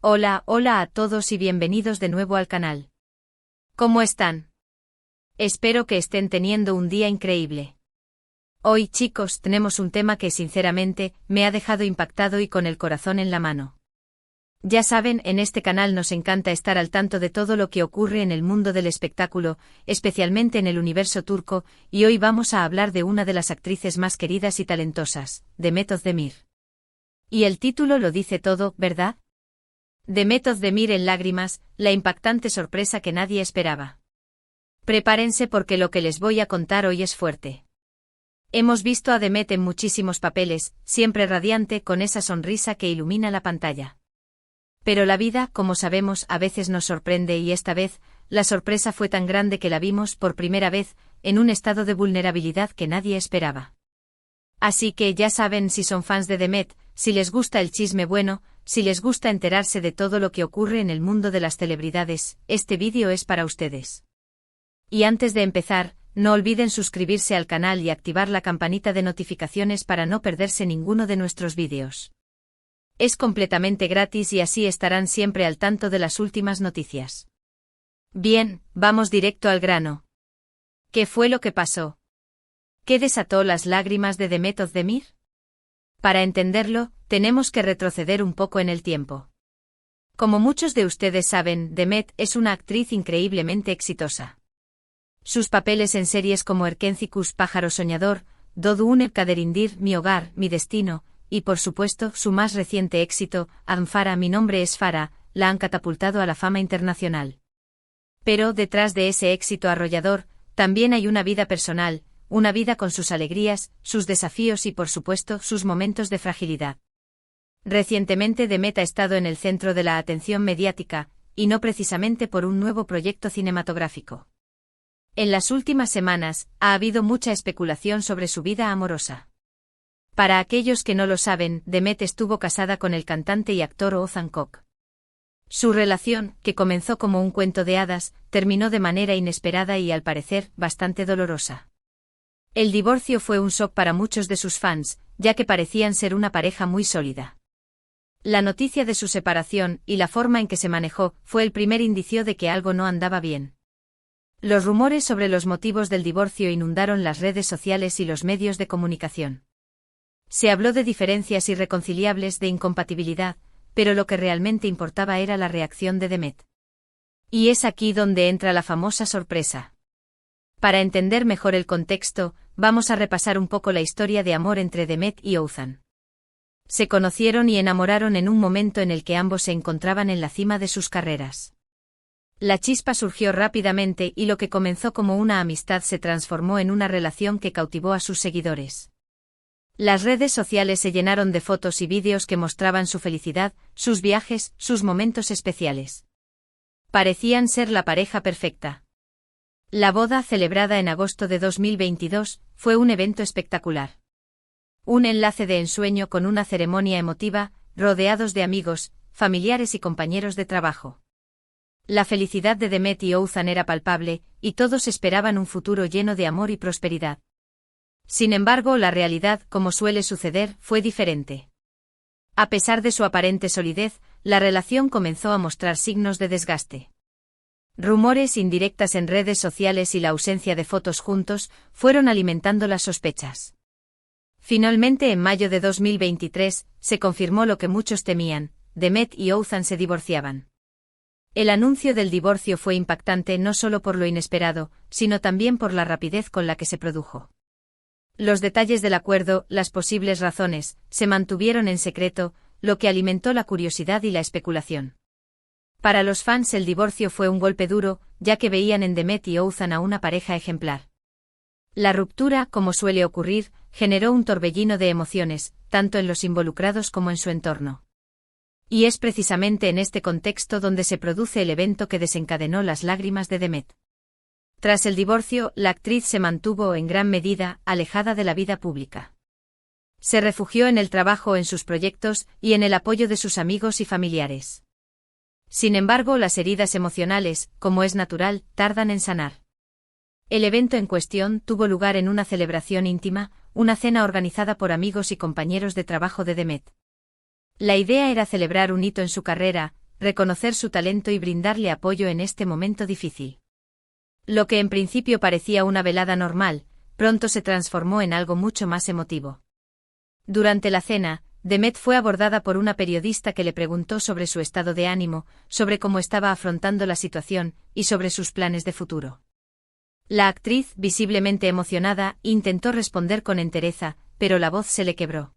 Hola, hola a todos y bienvenidos de nuevo al canal. ¿Cómo están? Espero que estén teniendo un día increíble. Hoy, chicos, tenemos un tema que sinceramente me ha dejado impactado y con el corazón en la mano. Ya saben, en este canal nos encanta estar al tanto de todo lo que ocurre en el mundo del espectáculo, especialmente en el universo turco, y hoy vamos a hablar de una de las actrices más queridas y talentosas, Demet Özdemir. Y el título lo dice todo, ¿verdad? Demet Özdemir en lágrimas, la impactante sorpresa que nadie esperaba. Prepárense porque lo que les voy a contar hoy es fuerte. Hemos visto a Demet en muchísimos papeles, siempre radiante con esa sonrisa que ilumina la pantalla. Pero la vida, como sabemos, a veces nos sorprende y esta vez, la sorpresa fue tan grande que la vimos por primera vez, en un estado de vulnerabilidad que nadie esperaba. Así que ya saben, si son fans de Demet, si les gusta el chisme bueno, si les gusta enterarse de todo lo que ocurre en el mundo de las celebridades, este vídeo es para ustedes. Y antes de empezar, no olviden suscribirse al canal y activar la campanita de notificaciones para no perderse ninguno de nuestros vídeos. Es completamente gratis y así estarán siempre al tanto de las últimas noticias. Bien, vamos directo al grano. ¿Qué fue lo que pasó? ¿Qué desató las lágrimas de Demet Özdemir? Para entenderlo, tenemos que retroceder un poco en el tiempo. Como muchos de ustedes saben, Demet es una actriz increíblemente exitosa. Sus papeles en series como Erkencikus, Pájaro Soñador, Doğduğun Kaderindir, Mi Hogar, Mi Destino, y por supuesto, su más reciente éxito, Farah, Mi Nombre es Farah, la han catapultado a la fama internacional. Pero detrás de ese éxito arrollador, también hay una vida personal, una vida con sus alegrías, sus desafíos y por supuesto, sus momentos de fragilidad. Recientemente Demet ha estado en el centro de la atención mediática, y no precisamente por un nuevo proyecto cinematográfico. En las últimas semanas, ha habido mucha especulación sobre su vida amorosa. Para aquellos que no lo saben, Demet estuvo casada con el cantante y actor Oğuzhan Koç. Su relación, que comenzó como un cuento de hadas, terminó de manera inesperada y al parecer, bastante dolorosa. El divorcio fue un shock para muchos de sus fans, ya que parecían ser una pareja muy sólida. La noticia de su separación, y la forma en que se manejó, fue el primer indicio de que algo no andaba bien. Los rumores sobre los motivos del divorcio inundaron las redes sociales y los medios de comunicación. Se habló de diferencias irreconciliables, de incompatibilidad, pero lo que realmente importaba era la reacción de Demet. Y es aquí donde entra la famosa sorpresa. Para entender mejor el contexto, vamos a repasar un poco la historia de amor entre Demet y Oğuzhan. Se conocieron y enamoraron en un momento en el que ambos se encontraban en la cima de sus carreras. La chispa surgió rápidamente y lo que comenzó como una amistad se transformó en una relación que cautivó a sus seguidores. Las redes sociales se llenaron de fotos y vídeos que mostraban su felicidad, sus viajes, sus momentos especiales. Parecían ser la pareja perfecta. La boda, celebrada en agosto de 2022, fue un evento espectacular. Un enlace de ensueño con una ceremonia emotiva, rodeados de amigos, familiares y compañeros de trabajo. La felicidad de Demet y Oğuzhan era palpable, y todos esperaban un futuro lleno de amor y prosperidad. Sin embargo, la realidad, como suele suceder, fue diferente. A pesar de su aparente solidez, la relación comenzó a mostrar signos de desgaste. Rumores, indirectas en redes sociales y la ausencia de fotos juntos, fueron alimentando las sospechas. Finalmente, en mayo de 2023, se confirmó lo que muchos temían: Demet y Oğuzhan se divorciaban. El anuncio del divorcio fue impactante no solo por lo inesperado, sino también por la rapidez con la que se produjo. Los detalles del acuerdo, las posibles razones, se mantuvieron en secreto, lo que alimentó la curiosidad y la especulación. Para los fans el divorcio fue un golpe duro, ya que veían en Demet y Oğuzhan a una pareja ejemplar. La ruptura, como suele ocurrir, generó un torbellino de emociones, tanto en los involucrados como en su entorno. Y es precisamente en este contexto donde se produce el evento que desencadenó las lágrimas de Demet. Tras el divorcio, la actriz se mantuvo en gran medida alejada de la vida pública. Se refugió en el trabajo, en sus proyectos y en el apoyo de sus amigos y familiares. Sin embargo, las heridas emocionales, como es natural, tardan en sanar. El evento en cuestión tuvo lugar en una celebración íntima, una cena organizada por amigos y compañeros de trabajo de Demet. La idea era celebrar un hito en su carrera, reconocer su talento y brindarle apoyo en este momento difícil. Lo que en principio parecía una velada normal, pronto se transformó en algo mucho más emotivo. Durante la cena, Demet fue abordada por una periodista que le preguntó sobre su estado de ánimo, sobre cómo estaba afrontando la situación, y sobre sus planes de futuro. La actriz, visiblemente emocionada, intentó responder con entereza, pero la voz se le quebró.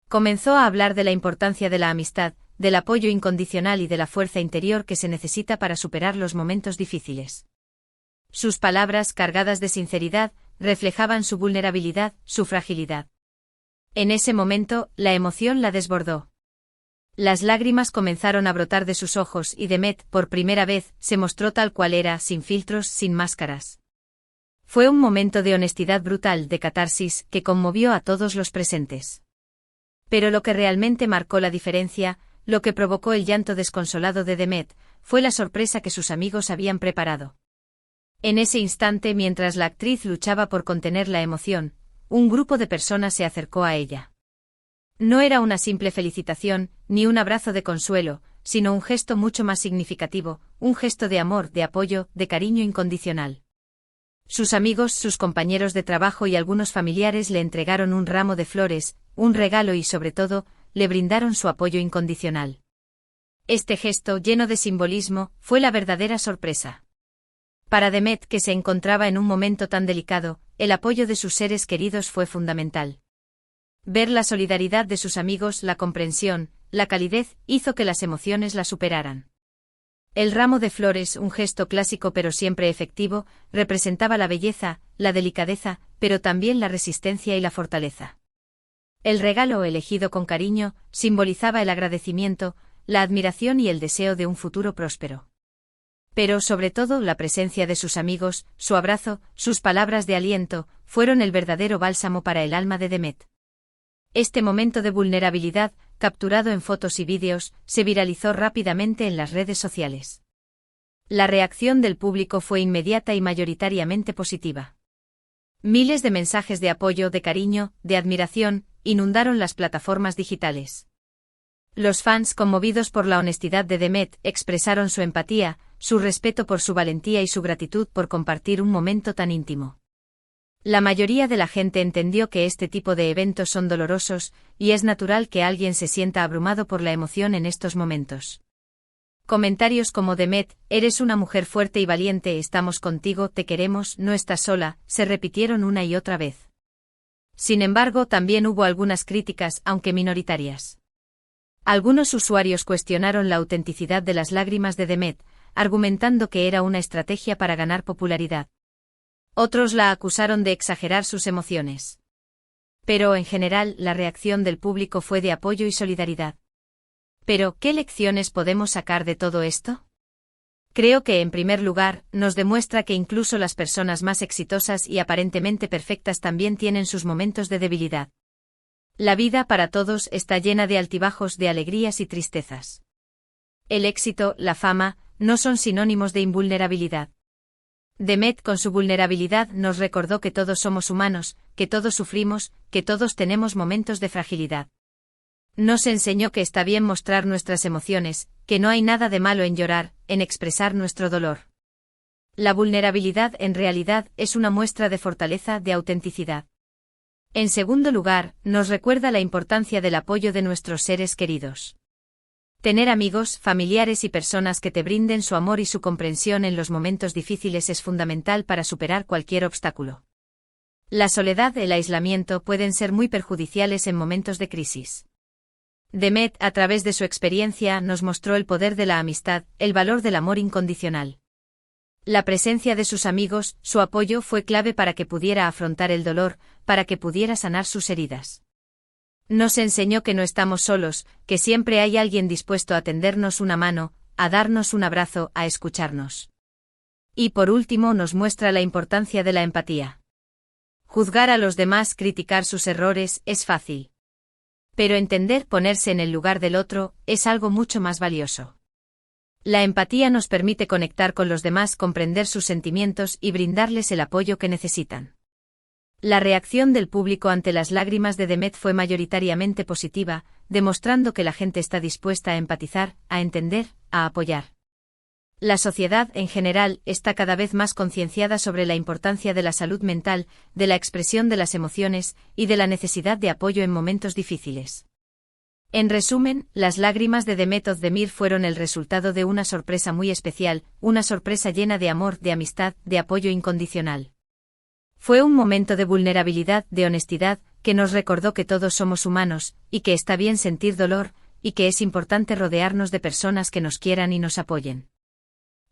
Comenzó a hablar de la importancia de la amistad, del apoyo incondicional y de la fuerza interior que se necesita para superar los momentos difíciles. Sus palabras, cargadas de sinceridad, reflejaban su vulnerabilidad, su fragilidad. En ese momento, la emoción la desbordó. Las lágrimas comenzaron a brotar de sus ojos y Demet, por primera vez, se mostró tal cual era, sin filtros, sin máscaras. Fue un momento de honestidad brutal, de catarsis, que conmovió a todos los presentes. Pero lo que realmente marcó la diferencia, lo que provocó el llanto desconsolado de Demet, fue la sorpresa que sus amigos habían preparado. En ese instante, mientras la actriz luchaba por contener la emoción, un grupo de personas se acercó a ella. No era una simple felicitación, ni un abrazo de consuelo, sino un gesto mucho más significativo, un gesto de amor, de apoyo, de cariño incondicional. Sus amigos, sus compañeros de trabajo y algunos familiares le entregaron un ramo de flores, un regalo y sobre todo, le brindaron su apoyo incondicional. Este gesto, lleno de simbolismo, fue la verdadera sorpresa. Para Demet, que se encontraba en un momento tan delicado, el apoyo de sus seres queridos fue fundamental. Ver la solidaridad de sus amigos, la comprensión, la calidez, hizo que las emociones la superaran. El ramo de flores, un gesto clásico pero siempre efectivo, representaba la belleza, la delicadeza, pero también la resistencia y la fortaleza. El regalo, elegido con cariño, simbolizaba el agradecimiento, la admiración y el deseo de un futuro próspero. Pero sobre todo la presencia de sus amigos, su abrazo, sus palabras de aliento, fueron el verdadero bálsamo para el alma de Demet. Este momento de vulnerabilidad, capturado en fotos y vídeos, se viralizó rápidamente en las redes sociales. La reacción del público fue inmediata y mayoritariamente positiva. Miles de mensajes de apoyo, de cariño, de admiración, inundaron las plataformas digitales. Los fans, conmovidos por la honestidad de Demet, expresaron su empatía, su respeto por su valentía y su gratitud por compartir un momento tan íntimo. La mayoría de la gente entendió que este tipo de eventos son dolorosos, y es natural que alguien se sienta abrumado por la emoción en estos momentos. Comentarios como Demet, eres una mujer fuerte y valiente, estamos contigo, te queremos, no estás sola, se repitieron una y otra vez. Sin embargo, también hubo algunas críticas, aunque minoritarias. Algunos usuarios cuestionaron la autenticidad de las lágrimas de Demet, argumentando que era una estrategia para ganar popularidad. Otros la acusaron de exagerar sus emociones. Pero en general, la reacción del público fue de apoyo y solidaridad. Pero, ¿qué lecciones podemos sacar de todo esto? Creo que, en primer lugar, nos demuestra que incluso las personas más exitosas y aparentemente perfectas también tienen sus momentos de debilidad. La vida para todos está llena de altibajos, de alegrías y tristezas. El éxito, la fama, no son sinónimos de invulnerabilidad. Demet, con su vulnerabilidad, nos recordó que todos somos humanos, que todos sufrimos, que todos tenemos momentos de fragilidad. Nos enseñó que está bien mostrar nuestras emociones, que no hay nada de malo en llorar, en expresar nuestro dolor. La vulnerabilidad, en realidad, es una muestra de fortaleza, de autenticidad. En segundo lugar, nos recuerda la importancia del apoyo de nuestros seres queridos. Tener amigos, familiares y personas que te brinden su amor y su comprensión en los momentos difíciles es fundamental para superar cualquier obstáculo. La soledad, el aislamiento pueden ser muy perjudiciales en momentos de crisis. Demet, a través de su experiencia, nos mostró el poder de la amistad, el valor del amor incondicional. La presencia de sus amigos, su apoyo fue clave para que pudiera afrontar el dolor, para que pudiera sanar sus heridas. Nos enseñó que no estamos solos, que siempre hay alguien dispuesto a tendernos una mano, a darnos un abrazo, a escucharnos. Y por último nos muestra la importancia de la empatía. Juzgar a los demás, criticar sus errores, es fácil. Pero entender, ponerse en el lugar del otro, es algo mucho más valioso. La empatía nos permite conectar con los demás, comprender sus sentimientos y brindarles el apoyo que necesitan. La reacción del público ante las lágrimas de Demet fue mayoritariamente positiva, demostrando que la gente está dispuesta a empatizar, a entender, a apoyar. La sociedad, en general, está cada vez más concienciada sobre la importancia de la salud mental, de la expresión de las emociones y de la necesidad de apoyo en momentos difíciles. En resumen, las lágrimas de Demet Özdemir fueron el resultado de una sorpresa muy especial, una sorpresa llena de amor, de amistad, de apoyo incondicional. Fue un momento de vulnerabilidad, de honestidad, que nos recordó que todos somos humanos, y que está bien sentir dolor, y que es importante rodearnos de personas que nos quieran y nos apoyen.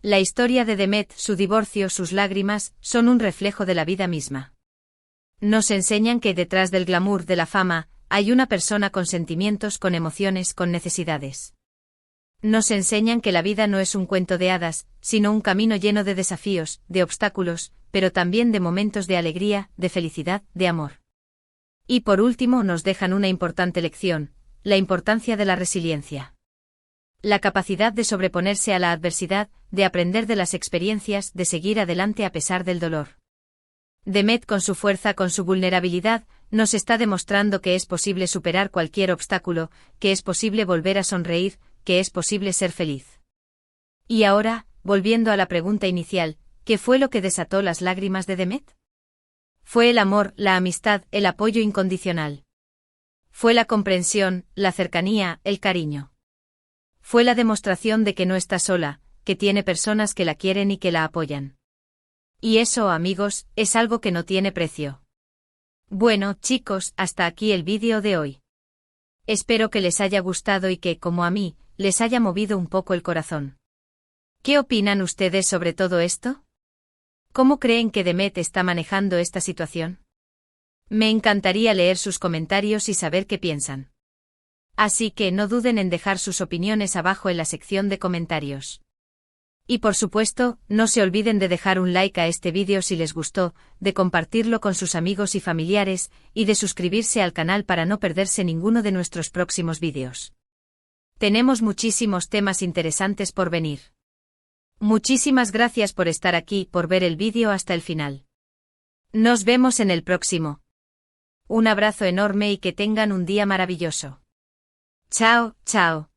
La historia de Demet, su divorcio, sus lágrimas, son un reflejo de la vida misma. Nos enseñan que detrás del glamour de la fama, hay una persona con sentimientos, con emociones, con necesidades. Nos enseñan que la vida no es un cuento de hadas, sino un camino lleno de desafíos, de obstáculos, pero también de momentos de alegría, de felicidad, de amor. Y por último nos dejan una importante lección, la importancia de la resiliencia. La capacidad de sobreponerse a la adversidad, de aprender de las experiencias, de seguir adelante a pesar del dolor. Demet, con su fuerza, con su vulnerabilidad, nos está demostrando que es posible superar cualquier obstáculo, que es posible volver a sonreír, que es posible ser feliz. Y ahora, volviendo a la pregunta inicial, ¿qué fue lo que desató las lágrimas de Demet? Fue el amor, la amistad, el apoyo incondicional. Fue la comprensión, la cercanía, el cariño. Fue la demostración de que no está sola, que tiene personas que la quieren y que la apoyan. Y eso, amigos, es algo que no tiene precio. Bueno, chicos, hasta aquí el vídeo de hoy. Espero que les haya gustado y que, como a mí, les haya movido un poco el corazón. ¿Qué opinan ustedes sobre todo esto? ¿Cómo creen que Demet está manejando esta situación? Me encantaría leer sus comentarios y saber qué piensan. Así que no duden en dejar sus opiniones abajo en la sección de comentarios. Y por supuesto, no se olviden de dejar un like a este vídeo si les gustó, de compartirlo con sus amigos y familiares, y de suscribirse al canal para no perderse ninguno de nuestros próximos vídeos. Tenemos muchísimos temas interesantes por venir. Muchísimas gracias por estar aquí, por ver el vídeo hasta el final. Nos vemos en el próximo. Un abrazo enorme y que tengan un día maravilloso. Chao, chao.